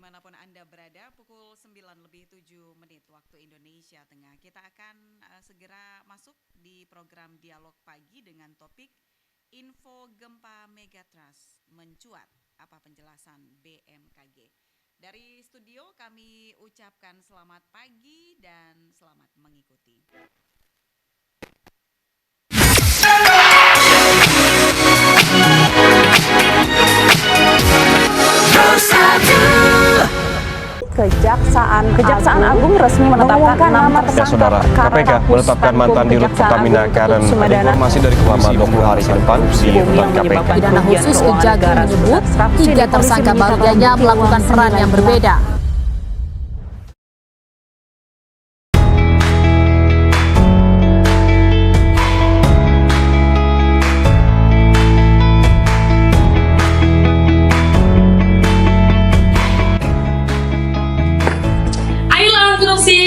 dimanapun Anda berada, pukul 9:07 waktu Indonesia Tengah. Kita akan segera masuk di program Dialog Pagi dengan topik Info Gempa Megatrust mencuat, apa penjelasan BMKG. Dari studio kami ucapkan selamat pagi dan selamat mengikuti. Kejaksaan Agung resmi menetapkan 6 tersangka Saudara, KPK menetapkan mantan Dirut Pertamina Karen. Informasi dari selama 20 hari ke depan di rutan KPK. Pidana khusus Kejagung menyebut 3 tersangka baru hanya melakukan peran yang berbeda.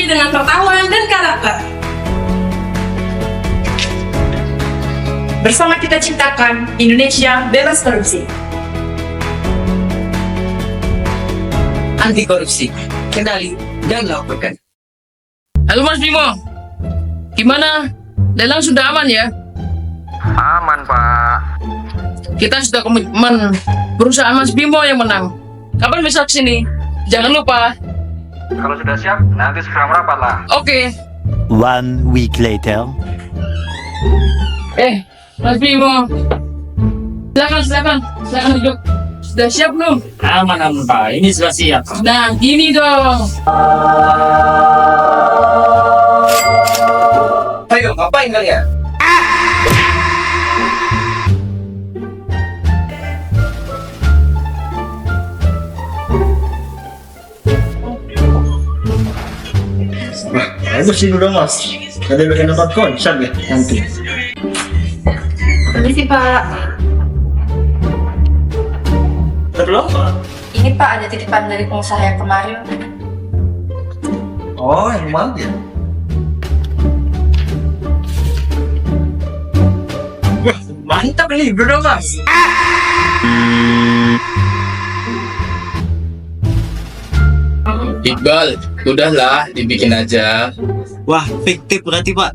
Dengan tertawa dan karakter. Bersama kita ciptakan Indonesia bebas korupsi. Anti korupsi, kenali dan lakukan. Halo Mas Bimo, gimana? Lelang sudah aman ya? Aman Pak. Kita sudah komitmen, perusahaan Mas Bimo yang menang. Kapan bisa kesini? Jangan lupa. Kalau sudah siap, nanti segera merapat lah. Oke. 1 week later. Mas Bimo, silakan duduk. Sudah siap belum? Aman Pak, ini sudah siap. Nah, gini dong. Ayo, ngapain kalian? Bagus ini udah mas. Ada yang dapat konsep ya nanti. Permisi Pak. Belum? Ini Pak ada titipan dari pengusaha yang kemarin. Oh, yang mana ya? Wah, mantap ini, bro mas. Iqbal, udahlah dibikin aja. Wah, fiktif berarti Pak.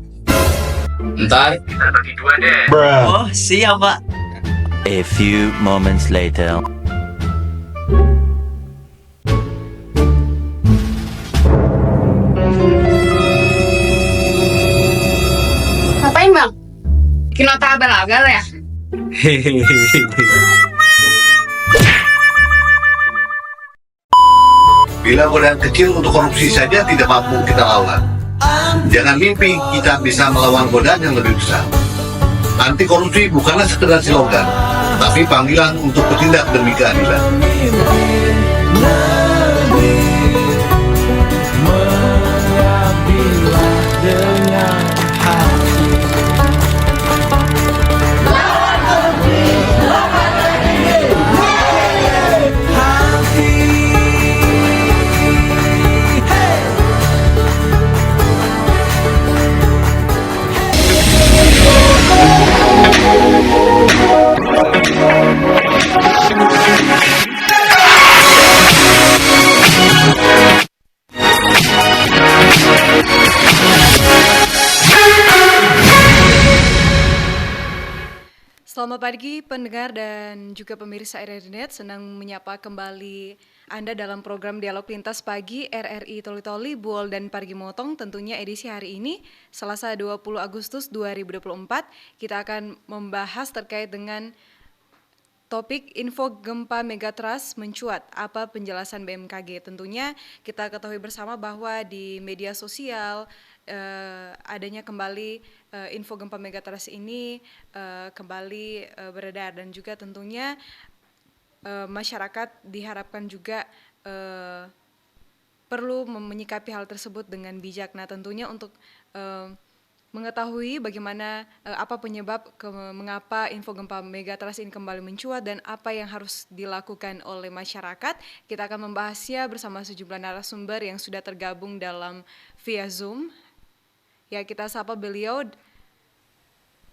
Ntar Kita bagi dua deh. Oh, siap Pak. A few moments later. Ngapain Bang? Bikin nota abal-abal ya? Bila godaan kecil untuk korupsi saja tidak mampu kita lawan, jangan mimpi kita bisa melawan godaan yang lebih besar. Anti korupsi bukanlah sekedar slogan, tapi panggilan untuk bertindak demi keadilan. Selamat pagi pendengar dan juga pemirsa RRI.net, senang menyapa kembali Anda dalam program Dialog Lintas Pagi RRI Toli-Toli, Buol dan Parigi Motong. Tentunya edisi hari ini, Selasa 20 Agustus 2024, kita akan membahas terkait dengan topik info gempa Megatrust mencuat, apa penjelasan BMKG. Tentunya kita ketahui bersama bahwa di media sosial adanya kembali info gempa Megatrust ini kembali beredar, dan juga tentunya masyarakat diharapkan juga perlu menyikapi hal tersebut dengan bijak. Nah, tentunya untuk mengetahui bagaimana apa penyebab mengapa info gempa Megatrust ini kembali mencuat dan apa yang harus dilakukan oleh masyarakat, kita akan membahasnya bersama sejumlah narasumber yang sudah tergabung dalam via Zoom. Ya, kita sapa beliau,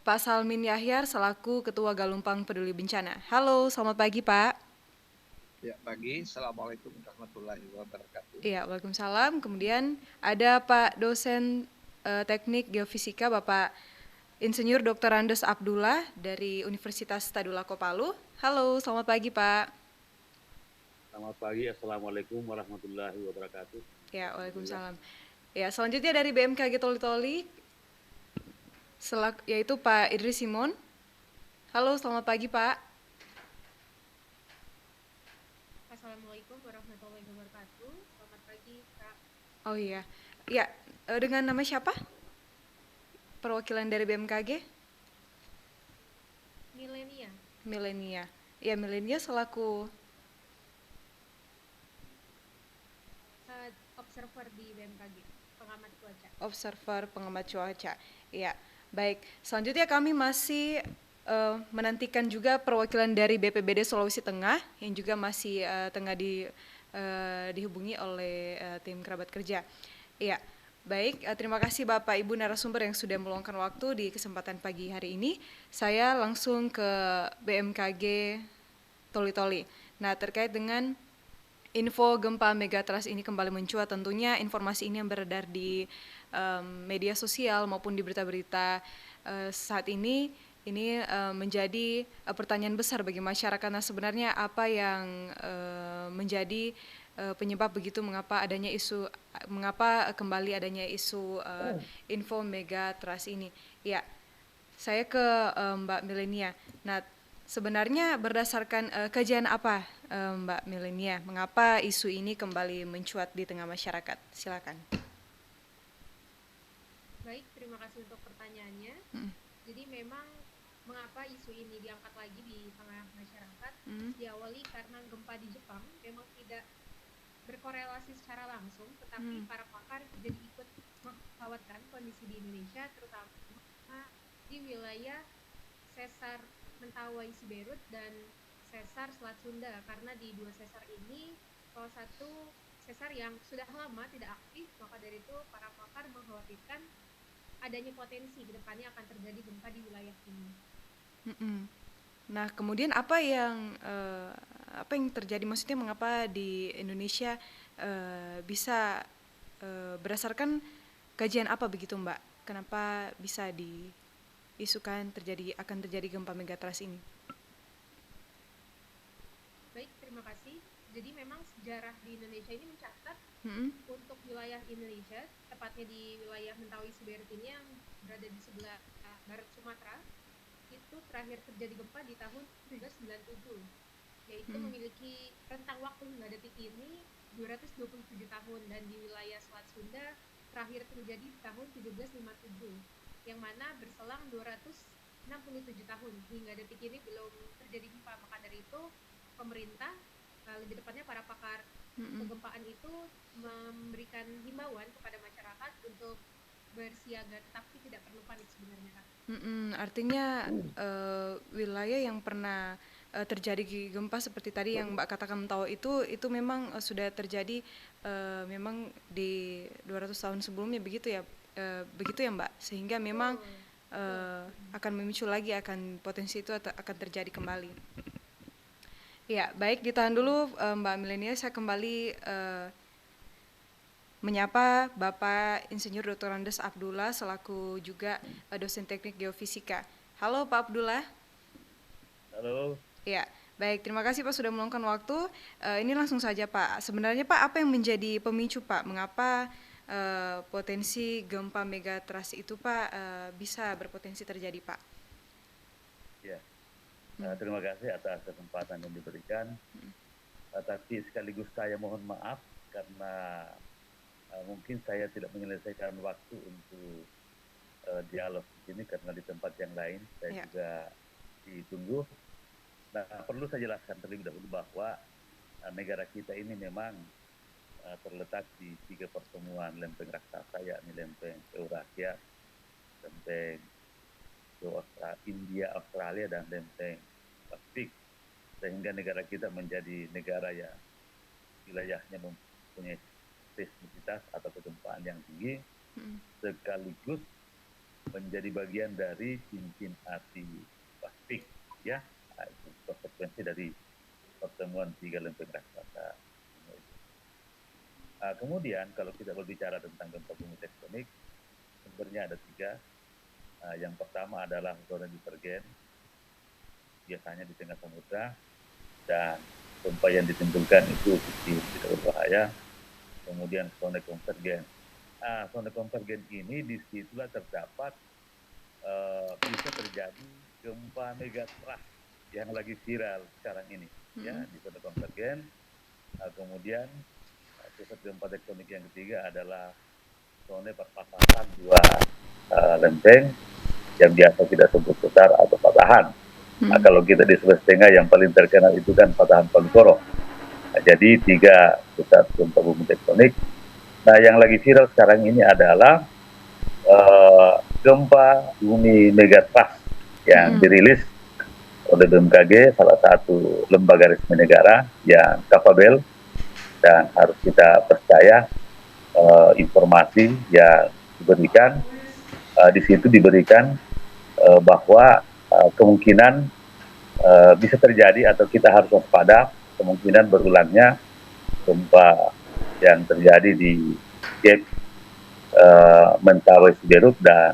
Pak Salmin Yahyar selaku Ketua Galumpang Peduli Bencana. Halo, selamat pagi Pak. Ya, pagi. Assalamualaikum warahmatullahi wabarakatuh. Iya, waalaikumsalam. Kemudian ada Pak dosen teknik geofisika Bapak Insinyur Dr. Andes Abdullah dari Universitas Tadulako Palu. Halo, selamat pagi Pak. Selamat pagi, Assalamualaikum warahmatullahi wabarakatuh. Ya, waalaikumsalam. Ya, selanjutnya dari BMKG Toli-Toli, yaitu Pak Idris Simon. Halo, selamat pagi Pak. Assalamualaikum warahmatullahi wabarakatuh. Selamat pagi Kak. Oh iya, ya dengan nama siapa? Perwakilan dari BMKG? Milenia. Milenia. Ya, Milenia selaku observer di BMKG, pengamat cuaca. Observer pengamat cuaca. Ya, baik. Selanjutnya kami masih menantikan juga perwakilan dari BPBD Sulawesi Tengah yang juga masih tengah dihubungi oleh tim kerabat kerja. Iya, baik. Terima kasih Bapak Ibu narasumber yang sudah meluangkan waktu di kesempatan pagi hari ini. Saya langsung ke BMKG Toli-Toli. Nah, terkait dengan info gempa megatrust ini kembali mencuat, tentunya informasi ini yang beredar di media sosial maupun di berita-berita saat ini menjadi pertanyaan besar bagi masyarakat. Nah, sebenarnya apa yang menjadi penyebab begitu mengapa kembali adanya isu info megatrust ini? Ya, saya ke Mbak Milenia. Nah, sebenarnya berdasarkan kajian apa Mbak Milenia, mengapa isu ini kembali mencuat di tengah masyarakat? Silakan. Baik, terima kasih untuk pertanyaannya. Jadi memang mengapa isu ini diangkat lagi di tengah masyarakat? Diawali karena gempa di Jepang memang tidak berkorelasi secara langsung, tetapi para pakar jadi ikut mengkhawatirkan kondisi di Indonesia, terutama di wilayah sesar Mentawai Siberut dan sesar Selat Sunda, karena di dua sesar ini salah satu sesar yang sudah lama tidak aktif, maka dari itu para pakar mengkhawatirkan adanya potensi ke depannya akan terjadi gempa di wilayah ini. Nah, kemudian apa yang terjadi? Maksudnya mengapa di Indonesia bisa berdasarkan kajian apa begitu Mbak? Kenapa bisa diisukan akan terjadi gempa megatrust ini? Baik, terima kasih. Jadi memang sejarah di Indonesia ini mencatat untuk wilayah Indonesia, tepatnya di wilayah Mentawai Siberut ini yang berada di sebelah barat Sumatera, itu terakhir terjadi gempa di tahun 1997, yaitu memiliki rentang waktu hingga detik ini 227 tahun, dan di wilayah Selat Sunda terakhir terjadi di tahun 1757, yang mana berselang 267 tahun hingga detik ini belum terjadi gempa. Maka dari itu pemerintah, lebih tepatnya para pakar kegempaan itu memberikan himbauan kepada masyarakat untuk bersiaga, tetapi tidak perlu panik sebenarnya Kak. Artinya wilayah yang pernah terjadi gempa seperti tadi yang Mbak katakan Mentawai itu memang sudah terjadi memang di 200 tahun sebelumnya begitu ya Mbak, sehingga memang akan memicu lagi akan potensi itu akan terjadi kembali. Ya, baik, ditahan dulu Mbak Milenia, saya kembali menyapa Bapak Insinyur Dr. Andes Abdullah selaku juga dosen teknik geofisika. Halo Pak Abdullah. Halo. Ya, baik, terima kasih Pak sudah meluangkan waktu. Ini langsung saja Pak, sebenarnya Pak apa yang menjadi pemicu Pak, mengapa potensi gempa megatrust itu Pak bisa berpotensi terjadi Pak? Ya, terima kasih atas kesempatan yang diberikan. Tapi sekaligus saya mohon maaf karena mungkin saya tidak menyelesaikan waktu untuk dialog di sini karena di tempat yang lain saya juga ditunggu. Nah, perlu saya jelaskan terlebih dahulu bahwa negara kita ini memang terletak di 3 pertemuan lempeng raksasa, yakni lempeng Eurasia, lempeng India, Australia, dan lempeng Pasifik, sehingga negara kita menjadi negara yang wilayahnya mempunyai seismisitas atau kegempaan yang tinggi, sekaligus menjadi bagian dari cincin api Pasifik, ya, itu konsekuensi dari pertemuan 3 lempeng raksasa. Kemudian kalau kita berbicara tentang gempa bumi tektonik, sumbernya ada 3. Yang pertama adalah zona divergen, biasanya di tengah samudra, dan gempa yang ditimbulkan itu kecil, tidak berbahaya. Kemudian zona konvergen. Zona konvergen ini disitulah terdapat bisa terjadi gempa megatrust yang lagi viral sekarang ini, ya, di zona konvergen. Kemudian pusat gempa tektonik yang ketiga adalah zona perpapasan 2 lempeng yang biasa kita sebut sesar atau patahan. Kalau kita di Sulawesi Tengah yang paling terkenal itu kan patahan Palu Koro. Jadi 3 pusat gempa bumi tektonik. Nah, yang lagi viral sekarang ini adalah gempa bumi megatrust yang dirilis oleh BMKG, salah satu lembaga resmi negara yang capable, dan harus kita percaya informasi yang diberikan. Di situ diberikan bahwa kemungkinan bisa terjadi atau kita harus waspada kemungkinan berulangnya gempa yang terjadi di Cape Mentawai Siberut dan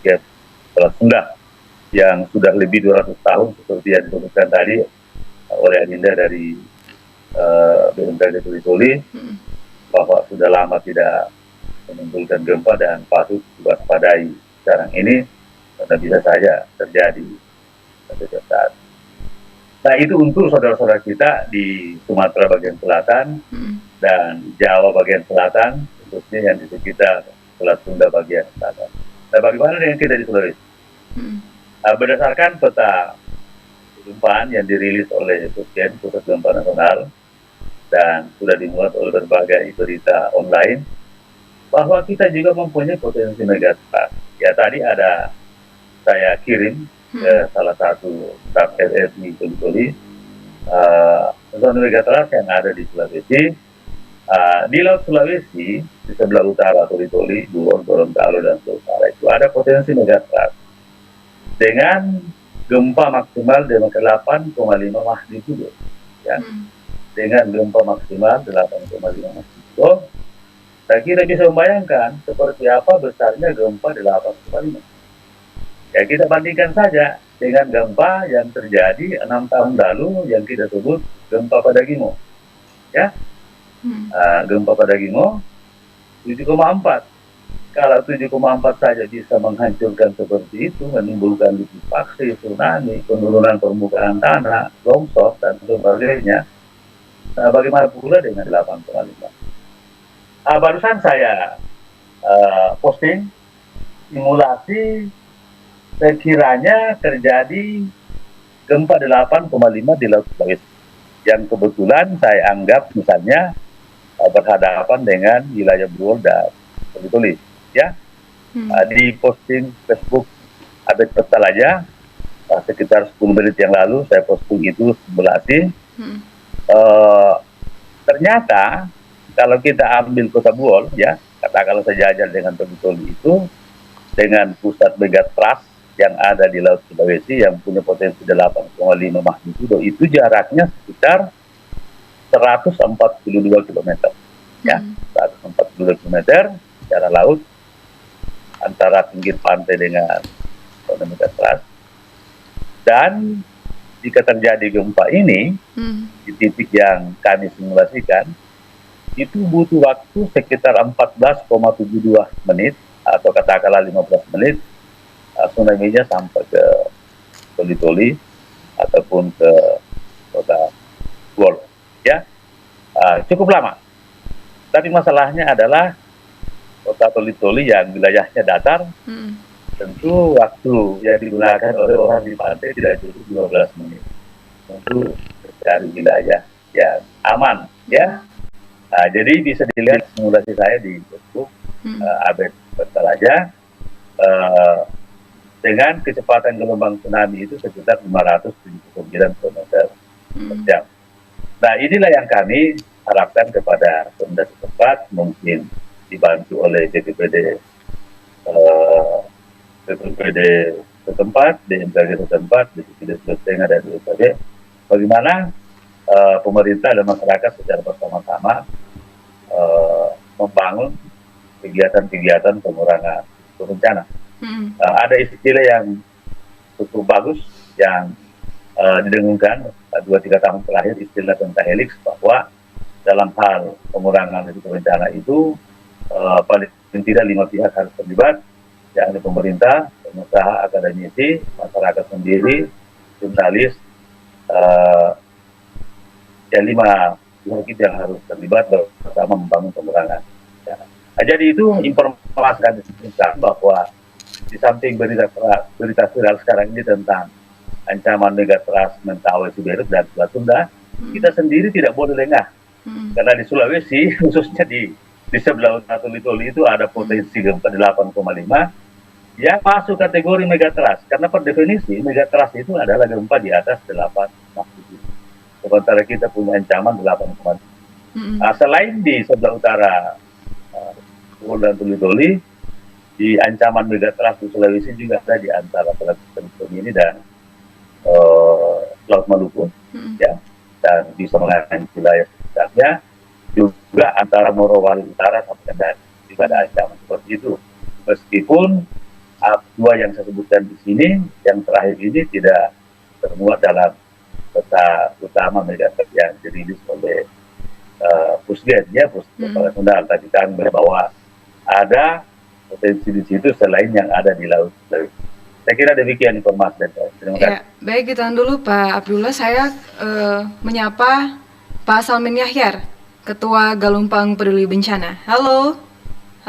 Cape Selat Sunda yang sudah lebih 200 tahun seperti yang disebutkan tadi oleh Adinda dari BMKG Tuli-Tuli, bahwa sudah lama tidak menimbulkan gempa dan patut diwaspadai sekarang ini karena bisa saja terjadi pada saat. Nah, itu untuk saudara-saudara kita di Sumatera bagian selatan dan Jawa bagian selatan, khususnya yang di sekitar Selat Sunda bagian selatan. Nah, bagaimana dengan kita di Sulawesi? Berdasarkan peta kegempaan yang dirilis oleh Pusgen, Pusat Gempa Nasional, dan sudah dimuat oleh berbagai berita online, bahwa kita juga mempunyai potensi megatrust. Ya, tadi ada saya kirim ke salah satu staf RRI Tuli-Tuli, zona megatrust yang ada di Sulawesi. Di Laut Sulawesi, di sebelah utara Tuli-Tuli, Buron, Gorontalo, dan Utara itu ada potensi megatrust dengan gempa maksimal dengan 8,5 magnitudo, ya. Dengan gempa maksimal 8,5 magnitudo, kita bisa membayangkan seperti apa besarnya gempa 8,5. Ya, kita bandingkan saja dengan gempa yang terjadi 6 tahun lalu yang kita sebut gempa Padagimo, ya. Gempa Padagimo 7,4. Kalau 7,4 saja bisa menghancurkan seperti itu, menimbulkan likuifaksi, tsunami, penurunan permukaan tanah, longsor, dan sebagainya. Nah, bagaimana pula dengan 8,5? Barusan saya posting simulasi sekiranya terjadi gempa 8,5 di Laut Sulawesi, yang kebetulan saya anggap misalnya berhadapan dengan wilayah Buol dan Tuli-Tuli, ya. Di posting Facebook Abed Petal aja sekitar 10 menit yang lalu saya posting itu simulasi. Ternyata kalau kita ambil kota Buol, ya, katakanlah sejajar dengan Tuli-Tuli itu, dengan pusat megatrust yang ada di Laut Sulawesi yang punya potensi 8,5 magnitudo, itu jaraknya sekitar 142 km, ya, 142 km secara laut antara pinggir pantai dengan zona megatrust. Dan jika terjadi gempa ini di titik yang kami simulasikan, itu butuh waktu sekitar 14,72 menit atau katakanlah 15 menit tsunami-nya sampai ke Tuli-Tuli ataupun ke kota Buol, ya. Cukup lama. Tapi masalahnya adalah kota Tuli-Tuli yang wilayahnya datar, tentu waktu yang digunakan oleh orang di pantai tidak cukup 12 menit untuk mencari wilayah yang aman, ya. Jadi bisa dilihat simulasi saya di Facebook Abed Petal aja, dengan kecepatan gelombang tsunami itu sekitar 579 km per jam. Nah, inilah yang kami harapkan kepada pemerintah setempat, mungkin dibantu oleh BPPD setempat, BMKG setempat, BPPD Sulawesi Tengah dan BPPD, bagaimana pemerintah dan masyarakat secara bersama-sama membangun kegiatan-kegiatan pengurangan bencana. Ada istilah yang cukup bagus yang didengungkan 2-3 tahun terakhir, istilah pentahelix, bahwa dalam hal pengurangan risiko bencana itu paling tidak 5 pihak harus terlibat, yakni pemerintah, pengusaha, akademisi, masyarakat sendiri, jurnalis, ya 5 pihak itu yang harus terlibat bersama membangun pengurangan. Ya. Jadi itu informasikan bahwa di samping berita viral sekarang ini tentang ancaman megatrust Mentawai, Siberut dan Selat Sunda, kita sendiri tidak boleh lengah. Karena di Sulawesi, khususnya di sebelah utara Toli-Toli itu ada potensi gempa 8,5 yang masuk kategori megatrust. Karena per definisi megatrust itu adalah gempa di atas 8 magnitudo. Sementara kita punya ancaman 8,5. Selain di sebelah utara dan Toli-Toli, di ancaman megatrust di Sulawesi juga ada di antara Toli ini dan Laut Maluku, ya, dan bisa mengenai wilayah sekitarnya, juga antara Morowali Utara sampai Kendari juga ada ancaman seperti itu. Meskipun dua yang saya sebutkan di sini, yang terakhir ini tidak termuat dalam peta utama megatrust yang dirilis oleh Pusgen, ya, Pusgen Sunda. Tadi kan bahwa ada potensi di situ selain yang ada di laut. Saya kira demikian informasi dari saya. Terima kasih. Ya, baik, ditahan dulu Pak Abdullah. Saya menyapa Pak Salmin Yahyar, Ketua Galumpang Peduli Bencana. Halo,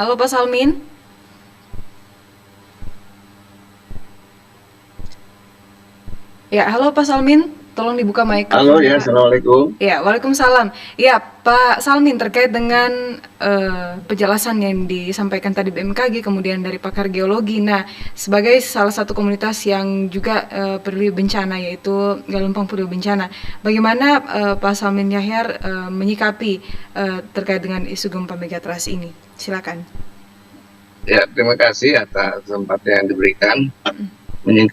halo Pak Salmin. Ya, halo Pak Salmin. Tolong dibuka mic. Halo ya, assalamualaikum. Ya, waalaikumsalam. Ya, Pak Salmin, terkait dengan penjelasan yang disampaikan tadi BMKG, kemudian dari pakar geologi. Nah, sebagai salah satu komunitas yang juga peduli bencana, yaitu Galumpang Peduli Bencana, bagaimana Pak Salmin Yahyar menyikapi terkait dengan isu gempa megatrust ini? Silakan. Ya, terima kasih atas kesempatan yang diberikan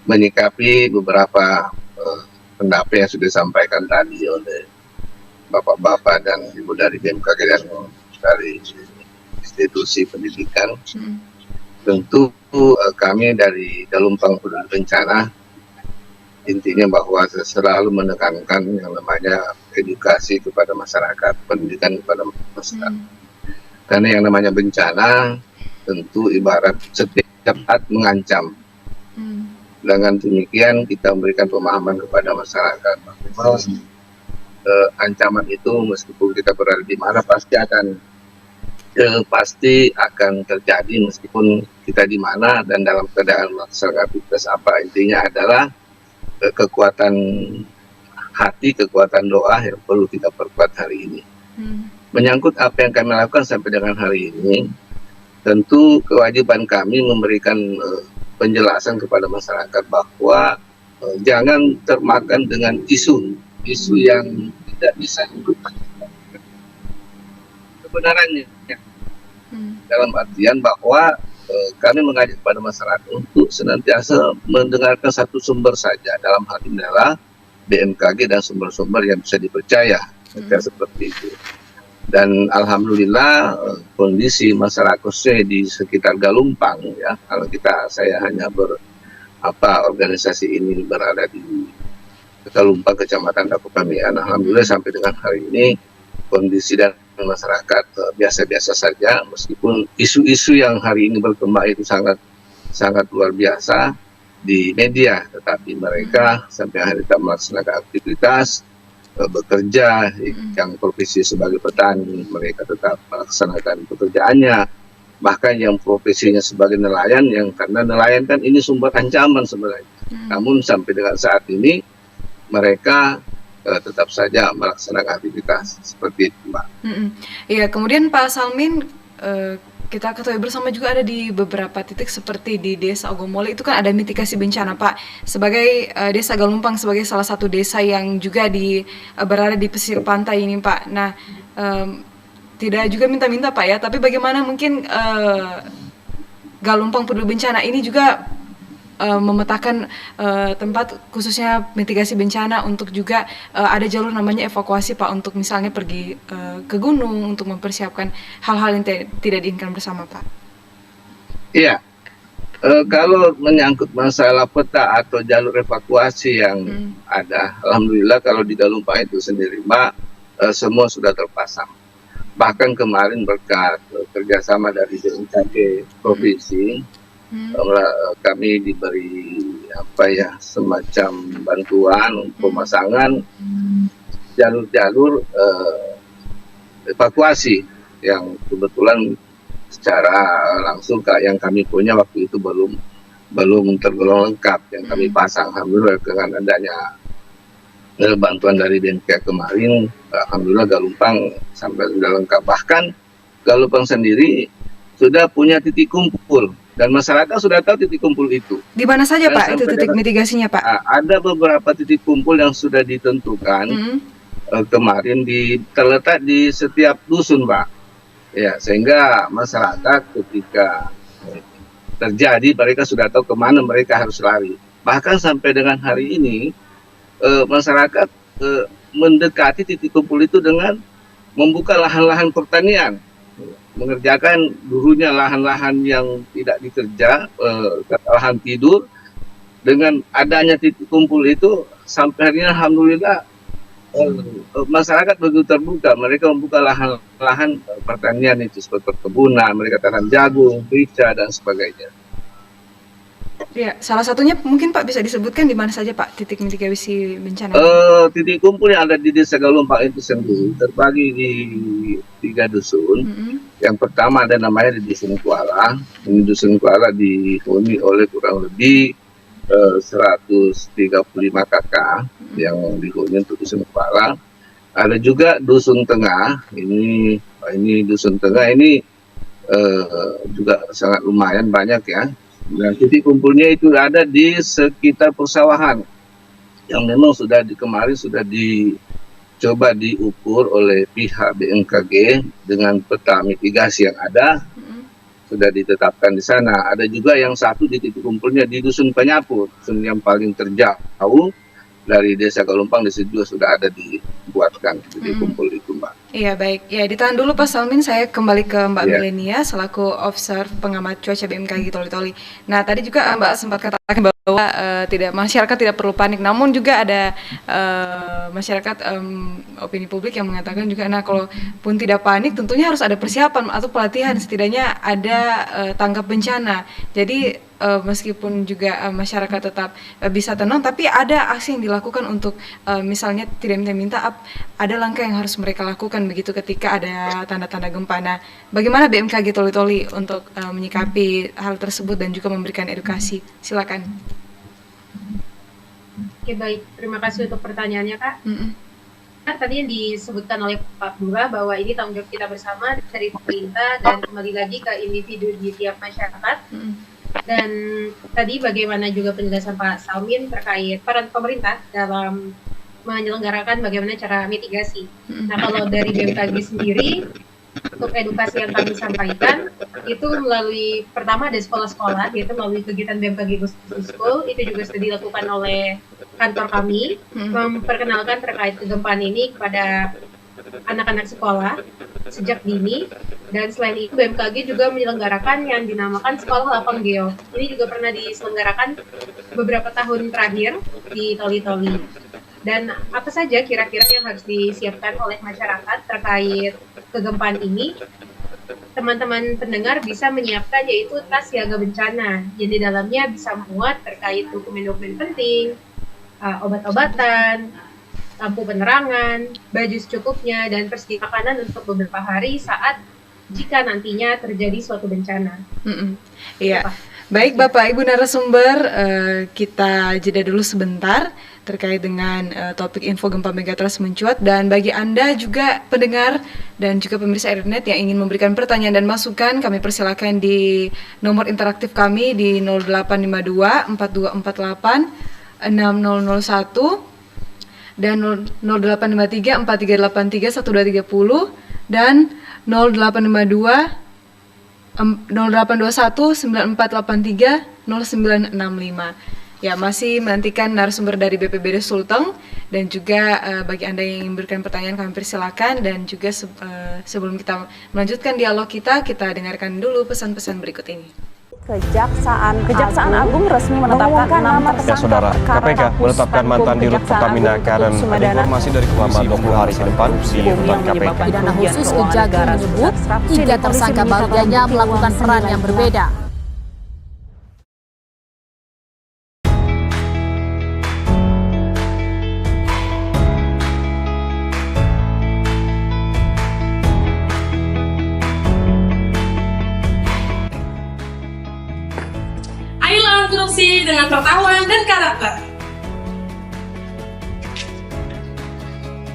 menyikapi beberapa pendapat yang sudah disampaikan tadi oleh bapak-bapak dan ibu dari BMKG dan dari institusi pendidikan. Tentu kami dari Galumpang Peduli Bencana intinya bahwa selalu menekankan yang namanya edukasi kepada masyarakat, pendidikan kepada masyarakat. Karena yang namanya bencana tentu ibarat setiap saat mengancam. Dengan demikian kita memberikan pemahaman kepada masyarakat bahwa ancaman itu meskipun kita berada di mana pasti akan terjadi meskipun kita di mana dan dalam keadaan melaksanakan aktivitas apa. Intinya adalah kekuatan hati, kekuatan doa yang perlu kita perkuat hari ini. Menyangkut apa yang kami lakukan sampai dengan hari ini, tentu kewajiban kami memberikan penjelasan kepada masyarakat bahwa jangan termakan dengan isu yang tidak bisa dibuktikan kebenarannya. Dalam artian bahwa kami mengajak kepada masyarakat untuk senantiasa mendengarkan satu sumber saja, dalam hal ini adalah BMKG dan sumber-sumber yang bisa dipercaya, seperti itu. Dan alhamdulillah kondisi masyarakat di sekitar Galumpang, ya, kalau saya hanya organisasi ini berada di Galumpang, Kecamatan Dakukamian. Alhamdulillah sampai dengan hari ini kondisi dan masyarakat biasa-biasa saja, meskipun isu-isu yang hari ini berkembang itu sangat luar biasa di media, tetapi mereka sampai hari ini melaksanakan aktivitas bekerja, yang profesi sebagai petani mereka tetap melaksanakan pekerjaannya, bahkan yang profesinya sebagai nelayan, yang karena nelayan kan ini sumber ancaman sebenarnya, namun sampai dengan saat ini mereka tetap saja melaksanakan aktivitas seperti itu, Mbak. Iya, kemudian Pak Salmin, kita ketahui bersama juga ada di beberapa titik seperti di Desa Ogomole itu kan ada mitigasi bencana, Pak. Sebagai Desa Galumpang sebagai salah satu desa yang juga berada di pesisir pantai ini, Pak. Nah, tidak juga minta-minta, Pak, ya, tapi bagaimana mungkin Galumpang Peduli Bencana ini juga memetakan tempat khususnya mitigasi bencana untuk juga ada jalur namanya evakuasi Pak untuk misalnya pergi ke gunung untuk mempersiapkan hal-hal yang tidak diinginkan bersama Pak. Iya. Kalau menyangkut masalah peta atau jalur evakuasi yang ada, alhamdulillah kalau di Galumpang itu sendiri Mbak, semua sudah terpasang. Bahkan kemarin berkat kerjasama dari BMKG provinsi, kami diberi semacam bantuan untuk pemasangan jalur-jalur evakuasi yang kebetulan secara langsung yang kami punya waktu itu belum tergolong lengkap yang kami pasang. Alhamdulillah dengan adanya bantuan dari BMKG kemarin, alhamdulillah Galumpang sampai sudah lengkap. Bahkan Galumpang sendiri sudah punya titik kumpul dan masyarakat sudah tahu titik kumpul itu. Di mana saja Pak itu titik mitigasinya Pak? Ada beberapa titik kumpul yang sudah ditentukan kemarin terletak di setiap dusun Pak. Ya, sehingga masyarakat ketika terjadi mereka sudah tahu kemana mereka harus lari. Bahkan sampai dengan hari ini masyarakat mendekati titik kumpul itu dengan membuka lahan-lahan pertanian, mengerjakan dulunya lahan-lahan yang tidak dikerja, lahan tidur. Dengan adanya titik kumpul itu sampai hari ini alhamdulillah masyarakat begitu terbuka, mereka membuka lahan-lahan pertanian itu seperti perkebunan, mereka tanam jagung, rica dan sebagainya. Ya, salah satunya mungkin Pak bisa disebutkan di mana saja Pak titik mitigasi bencana? Titik kumpul yang ada di Desa Galumpang itu sendiri terbagi di 3 dusun. Yang pertama ada namanya di Dusun Kuala. Ini Dusun Kuala dihuni oleh kurang lebih 135 kakak yang dihuni untuk Dusun Kuala. Ada juga Dusun Tengah. Ini Dusun Tengah ini juga sangat lumayan banyak ya. Nah, titik kumpulnya itu ada di sekitar persawahan yang memang kemarin sudah dicoba diukur oleh pihak BMKG dengan peta mitigasi yang ada, sudah ditetapkan di sana. Ada juga yang satu di titik kumpulnya di Dusun Penyapu, dusun yang paling terjauh dari Desa Galumpang, di situ juga sudah ada dibuatkan titik kumpul itu Mbak. Iya baik, ya ditahan dulu Pak Salmin, saya kembali ke Mbak Milenia selaku observer pengamat cuaca BMKG Toli-Toli. Nah tadi juga Mbak sempat katakan bahwa masyarakat tidak perlu panik, namun juga ada masyarakat opini publik yang mengatakan juga, nah kalaupun tidak panik tentunya harus ada persiapan atau pelatihan, setidaknya ada tanggap bencana. Jadi meskipun juga masyarakat tetap bisa tenang, tapi ada aksi yang dilakukan untuk misalnya tidak minta ada langkah yang harus mereka lakukan begitu ketika ada tanda-tanda gempa. Nah, bagaimana BMKG Toli-Toli untuk menyikapi hal tersebut dan juga memberikan edukasi? Silakan. Oke baik, terima kasih untuk pertanyaannya Kak. Tadi yang disebutkan oleh Pak Lurah bahwa ini tanggung jawab kita bersama dari pemerintah dan kembali lagi ke individu di tiap masyarakat. Dan tadi bagaimana juga penjelasan Pak Salmin terkait peran pemerintah dalam menyelenggarakan bagaimana cara mitigasi. Nah kalau dari BMKG sendiri, untuk edukasi yang kami sampaikan itu melalui pertama ada sekolah-sekolah, yaitu melalui kegiatan BMKG Go School. Itu juga sudah dilakukan oleh kantor kami, memperkenalkan terkait kegempaan ini kepada anak-anak sekolah sejak dini. Dan selain itu BMKG juga menyelenggarakan yang dinamakan Sekolah Lapang Geo. Ini juga pernah diselenggarakan beberapa tahun terakhir di Toli-Toli. Dan apa saja kira-kira yang harus disiapkan oleh masyarakat terkait kegempaan ini? Teman-teman pendengar bisa menyiapkan yaitu tas siaga bencana, yang di dalamnya bisa muat terkait dokumen-dokumen penting, obat-obatan, lampu penerangan, baju secukupnya, dan persediaan makanan untuk beberapa hari saat jika nantinya terjadi suatu bencana. Iya. Baik Bapak Ibu narasumber, kita jeda dulu sebentar terkait dengan topik info gempa megatrust mencuat, dan bagi Anda juga pendengar dan juga pemirsa Airnet yang ingin memberikan pertanyaan dan masukan, kami persilakan di nomor interaktif kami di 0852 4248 6001 dan 0853 4383 1230 dan 0852 0821 9483 0965. Ya, masih menantikan narasumber dari BPBD Sulteng, dan juga bagi Anda yang ingin memberikan pertanyaan kami persilakan, dan juga sebelum kita melanjutkan dialog kita dengarkan dulu pesan-pesan berikut ini. Kejaksaan Agung resmi menetapkan 6 tersangka. Ya saudara, KPK menetapkan mantan Dirut Pertamina Karen. Ada informasi dari selama 20 hari ke depan di rutan KPK. Pidana khusus Kejagung menyebut 3 tersangka bagiannya melakukan peran yang berbeda. Ayolah korupsi dengan pengetahuan dan karakter.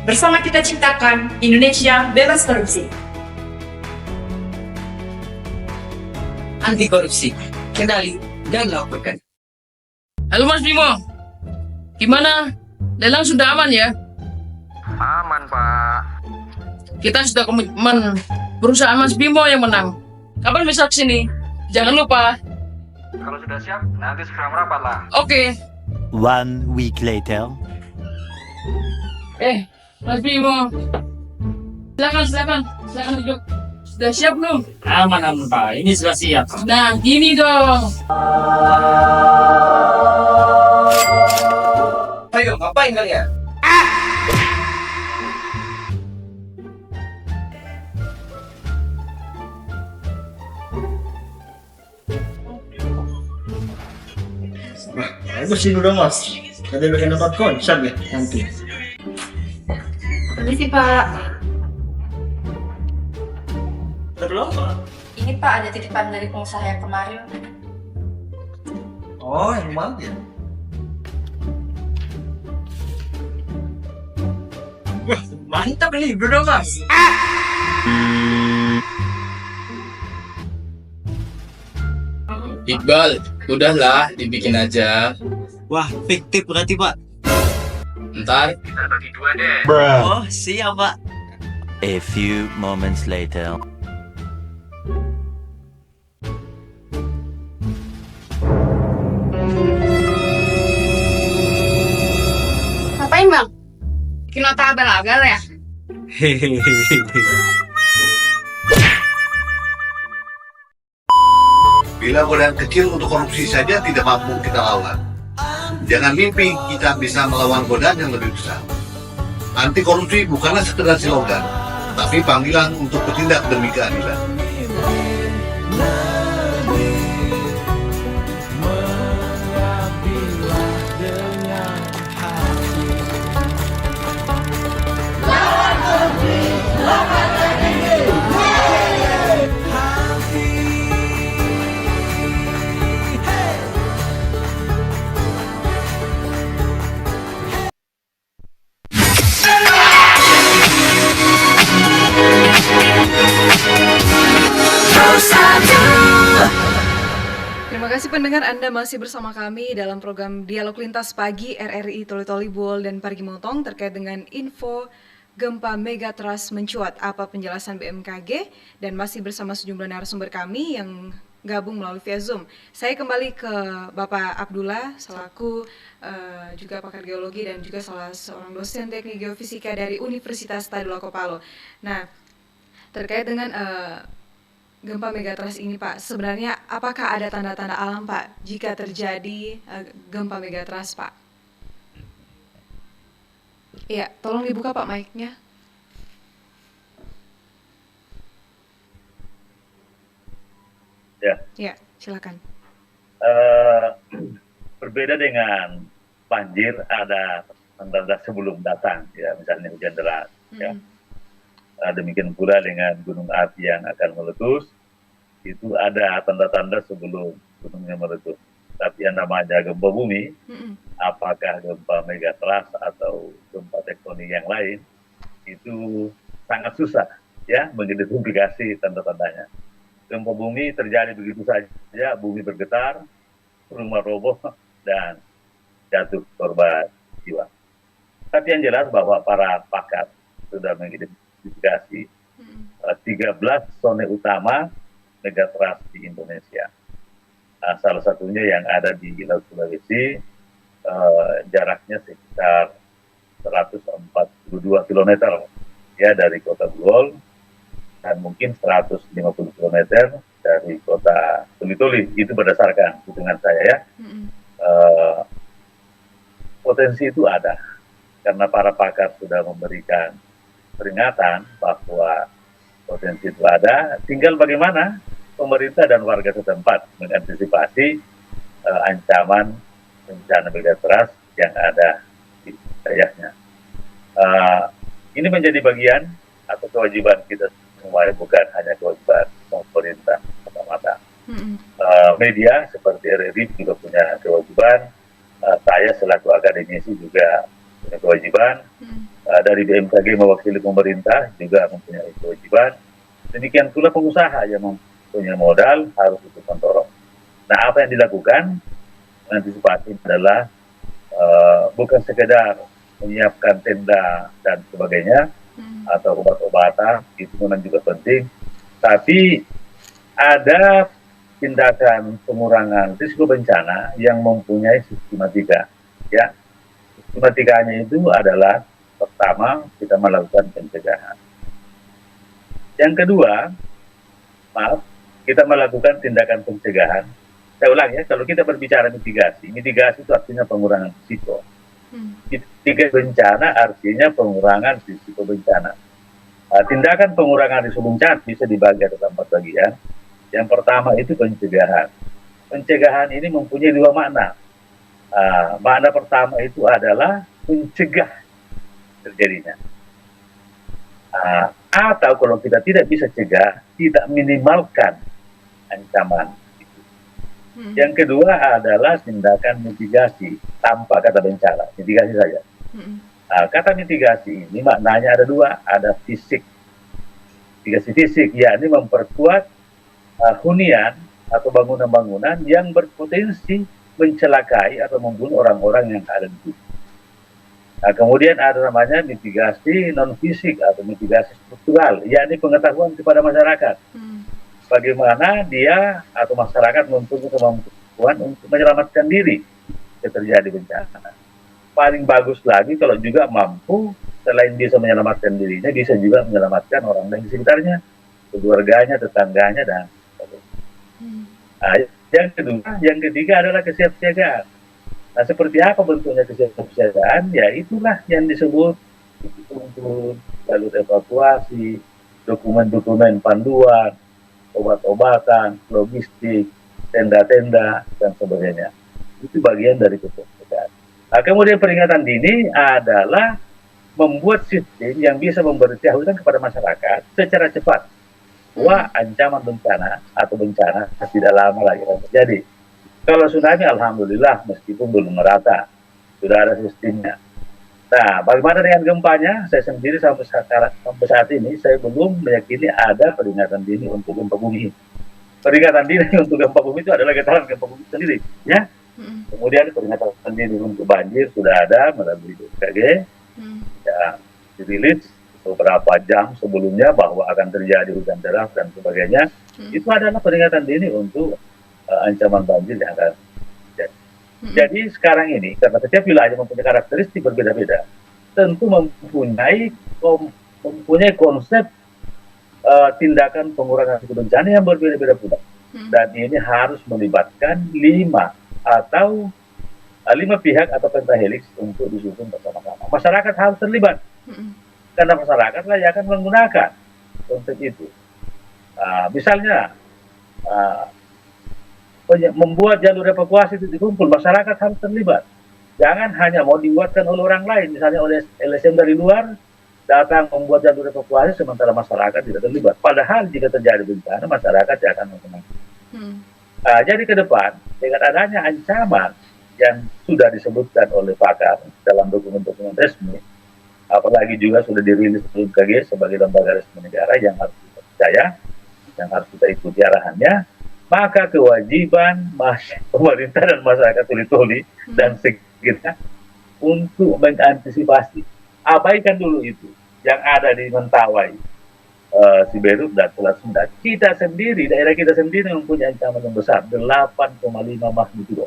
Bersama kita ciptakan Indonesia bebas korupsi. Anti korupsi, kendali dan lakukan. Halo Mas Bimo, gimana? Lelang sudah aman ya? Aman, Pak. Kita sudah komitmen perusahaan Mas Bimo yang menang. Kapan bisa kesini? Jangan lupa. Kalau sudah siap, nanti segera merapat lah. Oke. 1 week later. Mas Bimo. Silakan duduk. Sudah siap belum? Aman Pak, ini sudah siap. Nah, gini dong. Ayo, ngapain kalian? Bagus ini udah mas. Ada bikin dapat konsep ya nanti. Permisi Pak. Udah belum? Ini Pak ada titipan dari pengusaha yang kemarin. Oh, yang mana ya? Wah, mantap ini, bro mas. Iqbal, udahlah dibikin aja. Wah, fiktif berarti Pak. Ntar Kita bagi 2 deh. Oh, siap Pak. A few moments later. Ngapain Bang? Bikin nota abal-abal ya? Bila godaan kecil untuk korupsi saja tidak mampu kita lawan, jangan mimpi kita bisa melawan godaan yang lebih besar. Anti korupsi bukanlah sekedar slogan, tapi panggilan untuk bertindak demi keadilan. Terima kasih pendengar, Anda masih bersama kami dalam program Dialog Lintas Pagi RRI Toli-Toli Buol dan Parigi Motong terkait dengan info gempa megatrust mencuat, apa penjelasan BMKG, dan masih bersama sejumlah narasumber kami yang gabung melalui via Zoom. Saya kembali ke Bapak Abdullah selaku juga pakar geologi dan juga salah seorang dosen teknik geofisika dari Universitas Tadulako Palo. Nah, terkait dengan gempa megatrust ini Pak, sebenarnya apakah ada tanda-tanda alam Pak jika terjadi gempa megatrust Pak? Iya, tolong dibuka Pak mic-nya. Ya, silakan. Berbeda dengan banjir, ada tanda-tanda sebelum datang, ya misalnya hujan deras. Ya. Demikian pula dengan gunung api yang akan meletus, itu ada tanda-tanda sebelum gunungnya meletus. Tapi yang namanya gempa bumi, apakah gempa megatrust atau gempa tektonik yang lain, itu sangat susah ya mengidentifikasi tanda-tandanya. Gempa bumi terjadi begitu saja, bumi bergetar, rumah roboh, dan jatuh korban jiwa. Tapi yang jelas bahwa para pakar sudah mengidentifikasi 13 zona utama megatrust di Indonesia. Salah satunya yang ada di Laut Sulawesi, jaraknya sekitar 142 km ya dari kota Buol, dan mungkin 150 km dari kota Tuli-Tuli. Itu berdasarkan hitungan saya ya. Potensi itu ada karena para pakar sudah memberikan peringatan bahwa potensi itu ada. Tinggal bagaimana pemerintah dan warga setempat mengantisipasi ancaman bencana megatrust yang ada di wilayahnya. Ini menjadi bagian atau kewajiban kita semua, bukan hanya kewajiban pemerintah semata-mata. Media seperti RRI juga punya kewajiban. Saya selaku akademisi juga punya kewajiban. Dari BMKG mewakili pemerintah juga mempunyai kewajiban. Demikian pula pengusaha yang mempunyai modal harus ikut mendorong. Nah, apa yang dilakukan antisipasi adalah bukan sekedar menyiapkan tenda dan sebagainya atau obat-obatan, itu memang juga penting, tapi ada tindakan pengurangan risiko bencana yang mempunyai sistematika. Ya, sistematikanya itu adalah pertama kita melakukan pencegahan. Yang kedua, kita melakukan tindakan pencegahan. Saya ulang ya, kalau kita berbicara mitigasi itu artinya pengurangan risiko. Mitigasi bencana artinya pengurangan risiko bencana. Tindakan pengurangan risiko bencana bisa dibagi ada 4 bagian. Yang pertama itu pencegahan. Pencegahan ini mempunyai 2 makna. Makna pertama itu adalah mencegah terjadinya. Atau kalau kita tidak bisa cegah, tidak minimalkan ancaman. Yang kedua adalah tindakan mitigasi tanpa kata bencana, mitigasi saja. Kata mitigasi ini maknanya ada 2, ada fisik. Mitigasi fisik, yakni memperkuat hunian atau bangunan-bangunan yang berpotensi mencelakai atau membunuh orang-orang yang ada di situ. Kemudian ada namanya mitigasi non-fisik atau mitigasi struktural, yakni pengetahuan kepada masyarakat. Bagaimana dia atau masyarakat mempunyai kemampuan untuk menyelamatkan diri jika terjadi bencana. Paling bagus lagi kalau juga mampu, selain bisa menyelamatkan dirinya, bisa juga menyelamatkan orang lain di sekitarnya, keluarganya, tetangganya, dan yang ketiga adalah kesiapsiagaan. Nah, seperti apa bentuknya kesiapsiagaan? Ya, itulah yang disebut untuk jalur evakuasi, dokumen-dokumen panduan, obat-obatan, logistik, tenda-tenda, dan sebagainya. Itu bagian dari kesiapsiagaan. Nah, kemudian peringatan dini adalah membuat sistem yang bisa memberitahukan kepada masyarakat secara cepat bahwa ancaman bencana atau bencana tidak lama lagi akan terjadi. Kalau tsunami, alhamdulillah, meskipun belum merata, sudah ada sistemnya. Nah, bagaimana dengan gempanya? Saya sendiri sampai saat ini, saya belum meyakini ada peringatan dini untuk gempa bumi. Peringatan dini untuk gempa bumi itu adalah getaran gempa bumi sendiri, ya. Kemudian peringatan dini untuk banjir sudah ada melalui BMKG, ya, dirilis beberapa jam sebelumnya bahwa akan terjadi hujan deras dan sebagainya. Itu adalah peringatan dini untuk ancaman banjir yang akan terjadi. Jadi sekarang ini, karena setiap wilayah mempunyai karakteristik berbeda-beda, tentu mempunyai konsep tindakan pengurangan risiko bencana yang berbeda-beda pula. Dan ini harus melibatkan 5 pihak atau pentahelix untuk disusun bersama-sama. Masyarakat harus terlibat. Karena masyarakat lah yang akan menggunakan konsep itu. Misalnya membuat jalur evakuasi itu dikumpul, masyarakat harus terlibat. Jangan hanya mau dibuatkan oleh orang lain, misalnya oleh LSM dari luar datang membuat jalur evakuasi sementara masyarakat tidak terlibat. Padahal jika terjadi bencana, masyarakat yang akan mengenang. Jadi ke depan dengan adanya ancaman yang sudah disebutkan oleh pakar dalam dokumen-dokumen resmi, apalagi juga sudah dirilis BMKG sebagai lembaga resmi negara yang harus kita percaya, yang harus kita ikuti arahannya, maka kewajiban pemerintah dan masyarakat Tuli-Tuli dan sekitarnya untuk mengantisipasi. Abaikan dulu itu yang ada di Mentawai, Siberut dan Selat Sunda. Kita sendiri, daerah kita sendiri mempunyai ancaman yang besar, 8,5 magnitudo.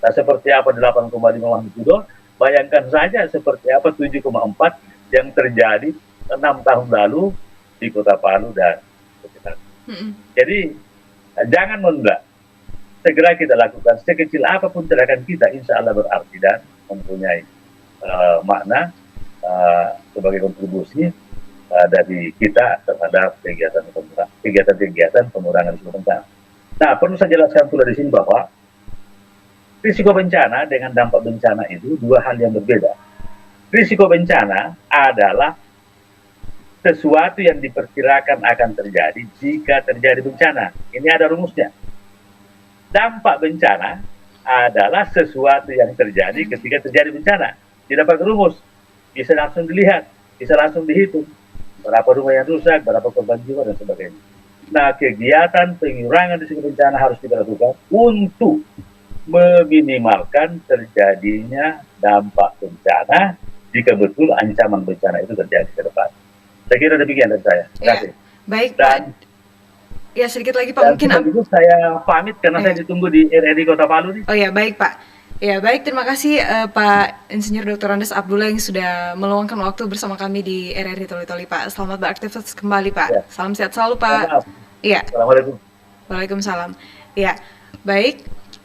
Nah, seperti apa 8,5 magnitudo? Bayangkan saja seperti apa 7,4 yang terjadi 6 tahun lalu di Kota Palu dan sekitar. Jadi, jangan menunda. Segera kita lakukan, sekecil apapun tindakan kita, insya Allah berarti dan mempunyai makna sebagai kontribusi dari kita terhadap kegiatan pengurangan risiko bencana. Nah, perlu saya jelaskan pula di sini bahwa risiko bencana dengan dampak bencana itu dua hal yang berbeda. Risiko bencana adalah sesuatu yang diperkirakan akan terjadi jika terjadi bencana. Ini ada rumusnya. Dampak bencana adalah sesuatu yang terjadi ketika terjadi bencana. Tidak pakai rumus. Bisa langsung dilihat, bisa langsung dihitung. Berapa rumah yang rusak, berapa korban jiwa, dan sebagainya. Nah, kegiatan pengurangan risiko bencana harus dilakukan untuk meminimalkan terjadinya dampak bencana jika betul ancaman bencana itu terjadi ke depan. Saya kira demikian dari saya. Terima kasih. Baik, dan, Pak. Ya, sedikit lagi Pak, mungkin saya pamit karena saya ditunggu di RRI Kota Palu nih. Oh ya, baik Pak. Ya, baik, terima kasih Pak Insinyur Dr. Andes Abdullah yang sudah meluangkan waktu bersama kami di RRI Toli-Toli, Pak. Selamat beraktivitas kembali, Pak. Ya. Salam sehat selalu, Pak. Iya. Assalamualaikum. Waalaikumsalam. Ya, baik.